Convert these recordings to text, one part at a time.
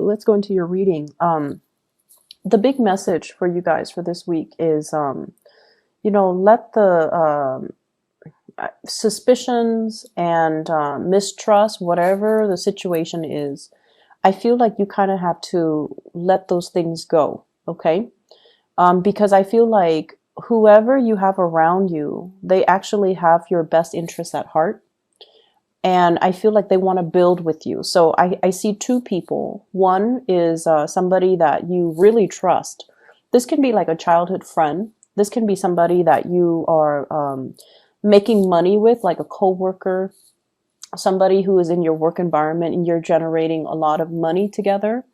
let's go into your reading. The big message for you guys for this week is, let the suspicions and mistrust, whatever the situation is, I feel like you kind of have to let those things go, okay? Because I feel like whoever you have around you, they actually have your best interests at heart. And I feel like they want to build with you. So I see two people. One is somebody that you really trust. This can be like a childhood friend. This can be somebody that you are making money with, like a coworker, somebody who is in your work environment, and you're generating a lot of money together.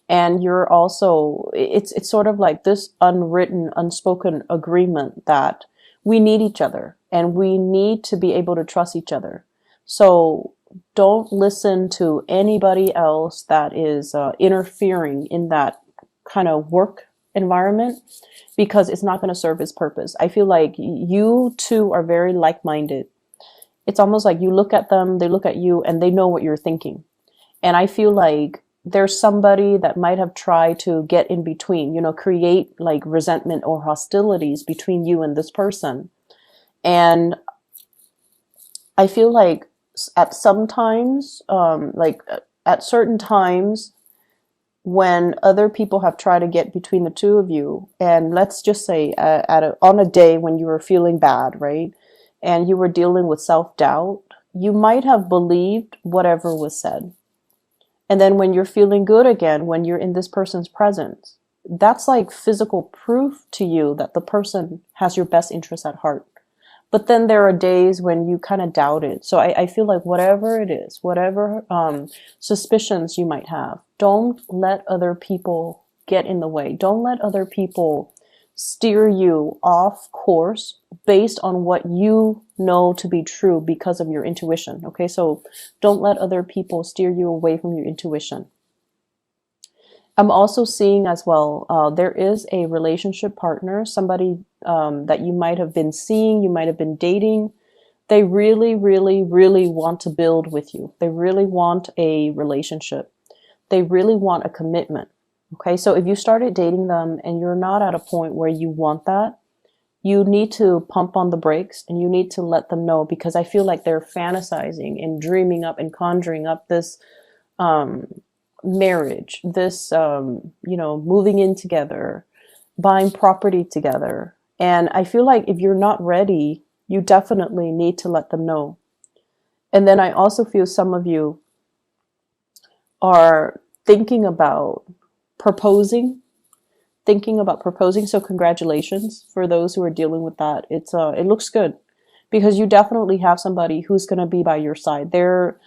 And you're also, it's sort of like this unwritten, unspoken agreement that we need each other and we need to be able to trust each other. So don't listen to anybody else that is interfering in that kind of work environment, because it's not going to serve its purpose. I feel like you two are very like-minded. It's almost like you look at them, they look at you, and they know what you're thinking. And I feel like there's somebody that might have tried to get in between, create like resentment or hostilities between you and this person. And I feel like at some times, at certain times, when other people have tried to get between the two of you, and let's just say on a day when you were feeling bad, right? And you were dealing with self-doubt, you might have believed whatever was said. And then when you're feeling good again, when you're in this person's presence, that's like physical proof to you that the person has your best interest at heart. But then there are days when you kind of doubt it. So I feel like whatever it is, whatever suspicions you might have, don't let other people get in the way. Don't let other people steer you off course based on what you know to be true because of your intuition. Okay, so don't let other people steer you away from your intuition. I'm also seeing as well, there is a relationship partner, somebody that you might have been seeing, you might have been dating. They really, really, really want to build with you. They really want a relationship. They really want a commitment. Okay, so if you started dating them and you're not at a point where you want that, you need to pump on the brakes and you need to let them know, because I feel like they're fantasizing and dreaming up and conjuring up this marriage, this, moving in together, buying property together. And I feel like if you're not ready, you definitely need to let them know. And then I also feel some of you are thinking about proposing. So congratulations for those who are dealing with that. It looks good, because you definitely have somebody who's going to be by your side. They're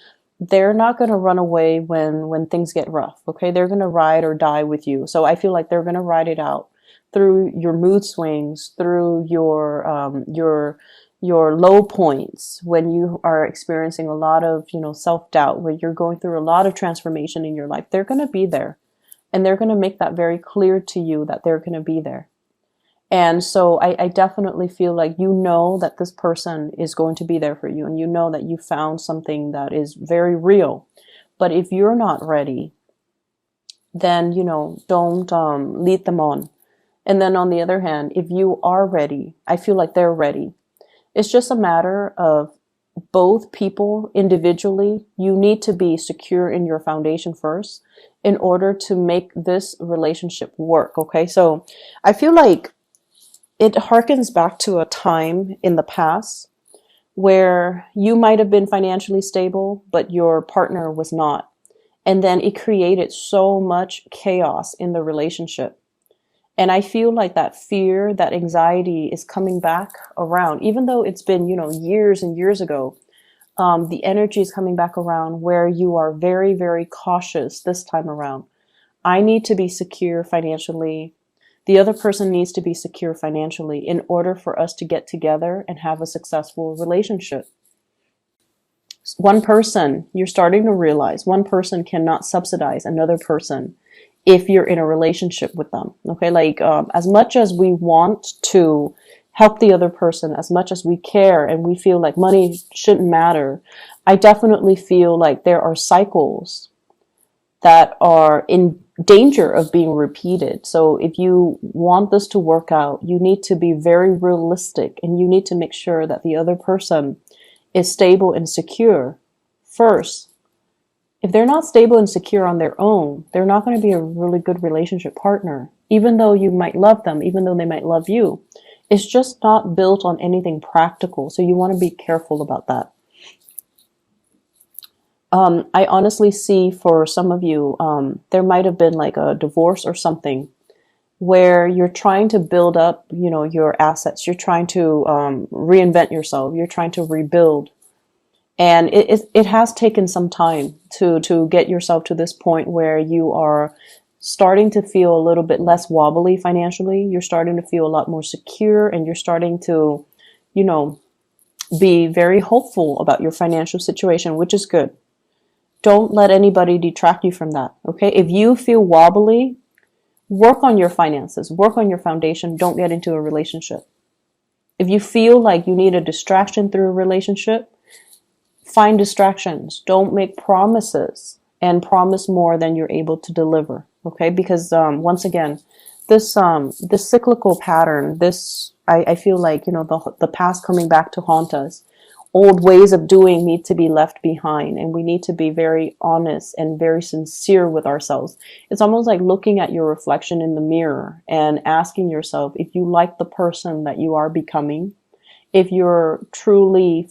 not going to run away when things get rough. Okay. They're going to ride or die with you. So I feel like they're going to ride it out through your mood swings, through your low points, when you are experiencing a lot of, self-doubt, when you're going through a lot of transformation in your life. They're going to be there. And they're going to make that very clear to you that they're going to be there. And so I definitely feel like that this person is going to be there for you, and that you found something that is very real. But if you're not ready, then, don't lead them on. And then on the other hand, if you are ready, I feel like they're ready. It's just a matter of both people individually. You need to be secure in your foundation first in order to make this relationship work. Okay. So I feel like it harkens back to a time in the past where you might have been financially stable, but your partner was not. And then it created so much chaos in the relationship. And I feel like that fear, that anxiety is coming back around, even though it's been, years and years ago. The energy is coming back around where you are very, very cautious this time around. I need to be secure financially. The other person needs to be secure financially in order for us to get together and have a successful relationship. One person, you're starting to realize, one person cannot subsidize another person if you're in a relationship with them. Okay, as much as we want to help the other person, as much as we care and we feel like money shouldn't matter, I definitely feel like there are cycles that are in danger of being repeated. So if you want this to work out, you need to be very realistic, and you need to make sure that the other person is stable and secure first. If they're not stable and secure on their own, they're not going to be a really good relationship partner. Even though you might love them, even though they might love you, it's just not built on anything practical. So you want to be careful about that. I honestly see for some of you, there might have been like a divorce or something where you're trying to build up, your assets. You're trying to reinvent yourself. You're trying to rebuild. And it has taken some time to get yourself to this point where you are starting to feel a little bit less wobbly financially. You're starting to feel a lot more secure, and you're starting to, be very hopeful about your financial situation, which is good. Don't let anybody detract you from that. Okay. If you feel wobbly, work on your finances, work on your foundation. Don't get into a relationship. If you feel like you need a distraction through a relationship, find distractions. Don't make promises and promise more than you're able to deliver. Okay. Because, once again, this cyclical pattern, I feel like, the past coming back to haunt us. Old ways of doing need to be left behind, and we need to be very honest and very sincere with ourselves. It's almost like looking at your reflection in the mirror and asking yourself if you like the person that you are becoming, if you're truly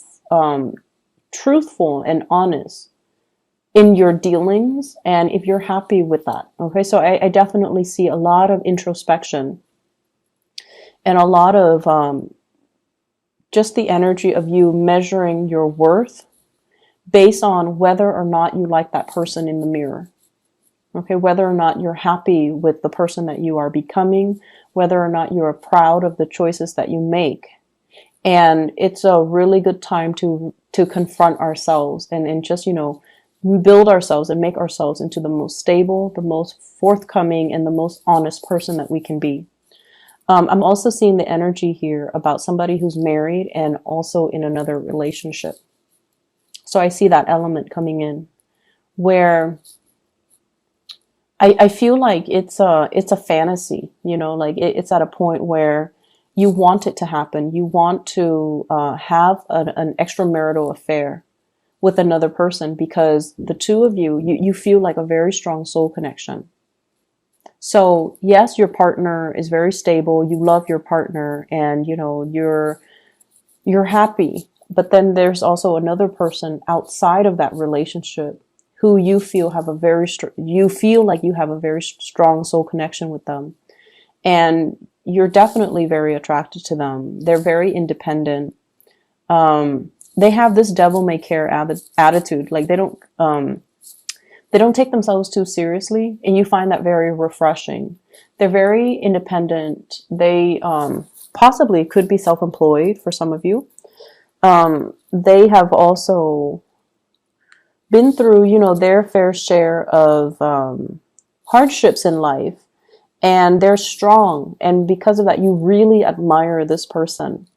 truthful and honest in your dealings, and if you're happy with that. Okay, so I definitely see a lot of introspection and a lot of just the energy of you measuring your worth based on whether or not you like that person in the mirror. Okay, whether or not you're happy with the person that you are becoming, whether or not you are proud of the choices that you make. And it's a really good time to confront ourselves and just, build ourselves and make ourselves into the most stable, the most forthcoming, and the most honest person that we can be. I'm also seeing the energy here about somebody who's married and also in another relationship. So I see that element coming in where I feel like it's a fantasy, like it's at a point where you want it to happen. You want to have an extramarital affair with another person because the two of you feel like a very strong soul connection. So yes, your partner is very stable. You love your partner, and you're happy. But then there's also another person outside of that relationship who you feel you feel like you have a very strong soul connection with them, and you're definitely very attracted to them. They're very independent. They have this devil may care attitude. Like they don't take themselves too seriously, and you find that very refreshing. They're very independent. They possibly could be self-employed for some of you. They have also been through, their fair share of hardships in life, and they're strong. And because of that, you really admire this person.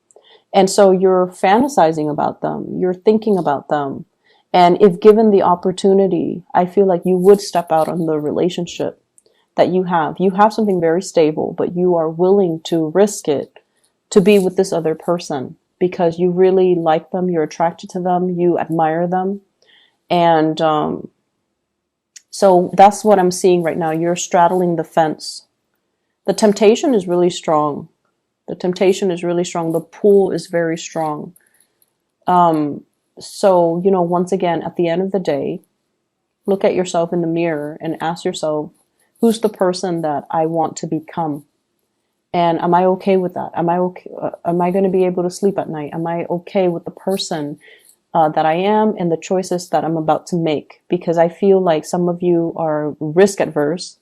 And so you're fantasizing about them. You're thinking about them. And if given the opportunity, I feel like you would step out on the relationship that you have. You have something very stable, but you are willing to risk it to be with this other person because you really like them, you're attracted to them, you admire them. And so that's what I'm seeing right now. You're straddling the fence. The temptation is really strong. The temptation is really strong. The pull is very strong. So, once again, at the end of the day, look at yourself in the mirror and ask yourself, who's the person that I want to become? And am I okay with that? Am I okay? Am I going to be able to sleep at night? Am I okay with the person that I am and the choices that I'm about to make? Because I feel like some of you are risk adverse.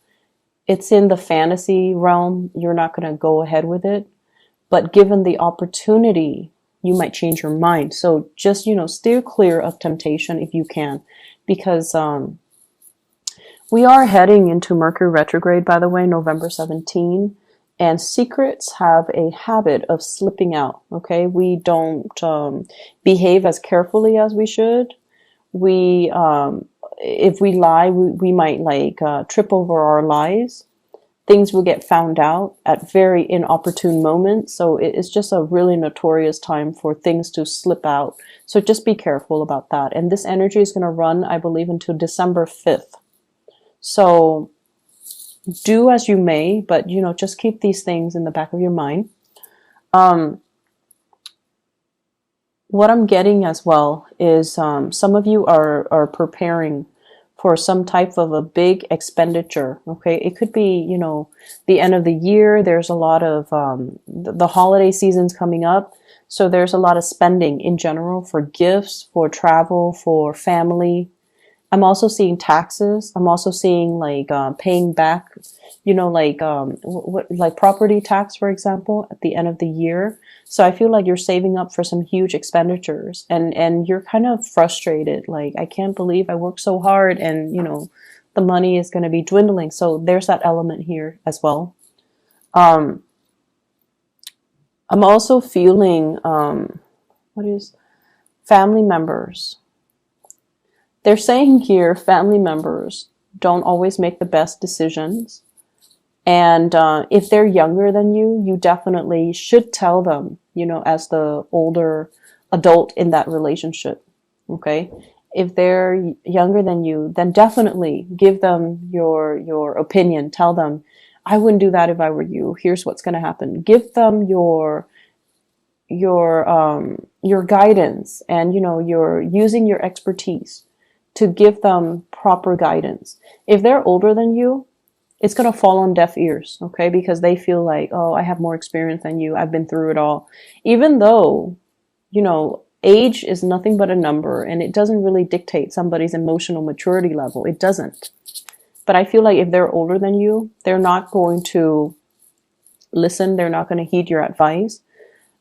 It's in the fantasy realm. You're not going to go ahead with it. But given the opportunity, you might change your mind. So just, steer clear of temptation if you can, because we are heading into Mercury retrograde, by the way, November 17, and secrets have a habit of slipping out. Okay. We don't behave as carefully as we should. We if we lie, we might like trip over our lies. Things will get found out at very inopportune moments. So it's just a really notorious time for things to slip out. So just be careful about that. And this energy is going to run, I believe, until December 5th. So do as you may, but just keep these things in the back of your mind. What I'm getting as well is some of you are preparing for some type of a big expenditure. Okay, it could be the end of the year. There's a lot of the holiday season's coming up, so there's a lot of spending in general for gifts, for travel, for family. I'm also seeing taxes. I'm also seeing like paying back, like property tax, for example, at the end of the year. So I feel like you're saving up for some huge expenditures, and you're kind of frustrated. Like, I can't believe I worked so hard, and the money is going to be dwindling. So there's that element here as well. I'm also feeling family members. They're saying here, family members don't always make the best decisions. And if they're younger than you, you definitely should tell them, as the older adult in that relationship. Okay? If they're younger than you, then definitely give them your opinion. Tell them, I wouldn't do that if I were you. Here's what's going to happen. Give them your guidance, and you're using your expertise to give them proper guidance. If they're older than you, it's going to fall on deaf ears, okay? Because they feel like, oh, I have more experience than you. I've been through it all. Even though, age is nothing but a number, and it doesn't really dictate somebody's emotional maturity level. It doesn't. But I feel like if they're older than you, they're not going to listen. They're not going to heed your advice.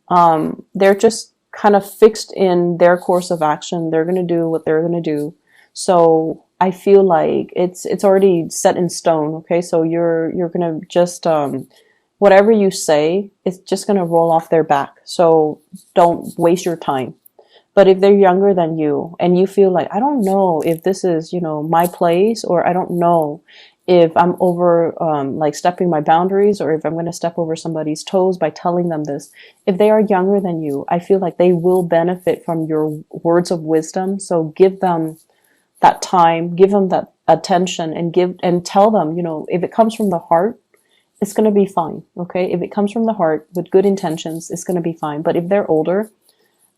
They're just kind of fixed in their course of action. They're going to do what they're going to do. So I feel like it's already set in stone. Okay. So you're going to just, whatever you say, it's just going to roll off their back. So don't waste your time. But if they're younger than you and you feel like, I don't know if this is, my place, or I don't know if I'm over, like stepping my boundaries, or if I'm going to step over somebody's toes by telling them this. If they are younger than you, I feel like they will benefit from your words of wisdom. So give them that time, give them that attention, and tell them, if it comes from the heart, it's going to be fine. Okay. If it comes from the heart with good intentions, it's going to be fine. But if they're older,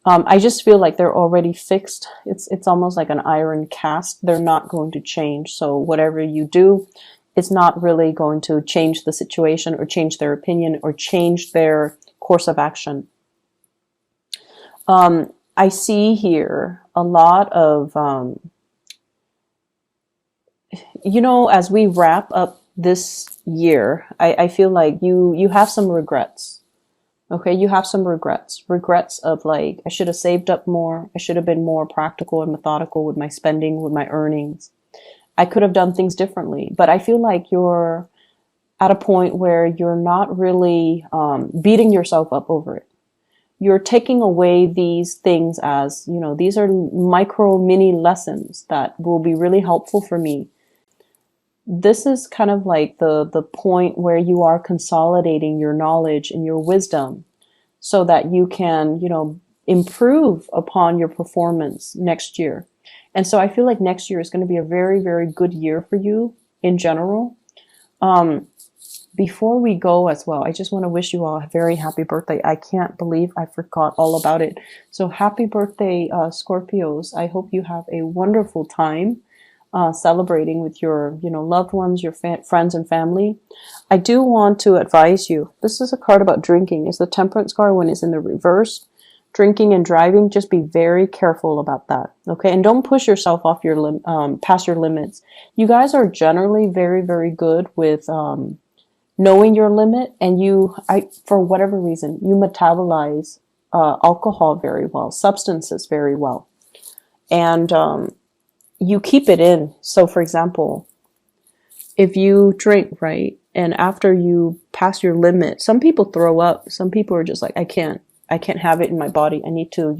I just feel like they're already fixed. It's almost like an iron cast. They're not going to change. So whatever you do, it's not really going to change the situation, or change their opinion, or change their course of action. I see here a lot of, as we wrap up this year, I feel like you have some regrets. Okay, you have some regrets of like, I should have saved up more. I should have been more practical and methodical with my spending, with my earnings. I could have done things differently, but I feel like you're at a point where you're not really beating yourself up over it. You're taking away these things as, these are micro mini lessons that will be really helpful for me. This is kind of like the point where you are consolidating your knowledge and your wisdom so that you can, improve upon your performance next year. And so I feel like next year is going to be a very, very good year for you in general. Before we go as well, I just want to wish you all a very happy birthday. I can't believe I forgot all about it. So happy birthday, Scorpios. I hope you have a wonderful time celebrating with your, loved ones, your friends and family. I do want to advise you. This is a card about drinking. It's the Temperance card when it's in the reverse. Drinking and driving, just be very careful about that. Okay, and don't push yourself off your past your limits. You guys are generally very, very good with knowing your limit, and for whatever reason, you metabolize alcohol very well, substances very well, and you keep it in. So for example, if you drink, right, and after you pass your limit, some people throw up. Some people are just like, I can't have it in my body. I need to,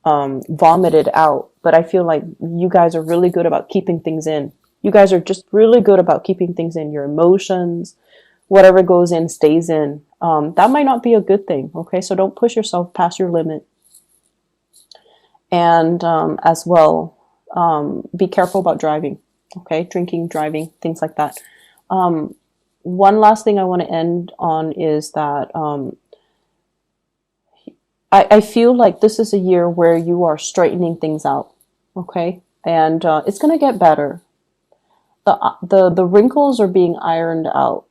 vomited out. But I feel like you guys are really good about keeping things in. You guys are just really good about keeping things in. Your emotions, whatever goes in stays in. That might not be a good thing. Okay, so don't push yourself past your limit. And as well, be careful about driving. Okay, drinking, driving, things like that. One last thing I want to end on is that I feel like this is a year where you are straightening things out. Okay, and it's going to get better. The wrinkles are being ironed out.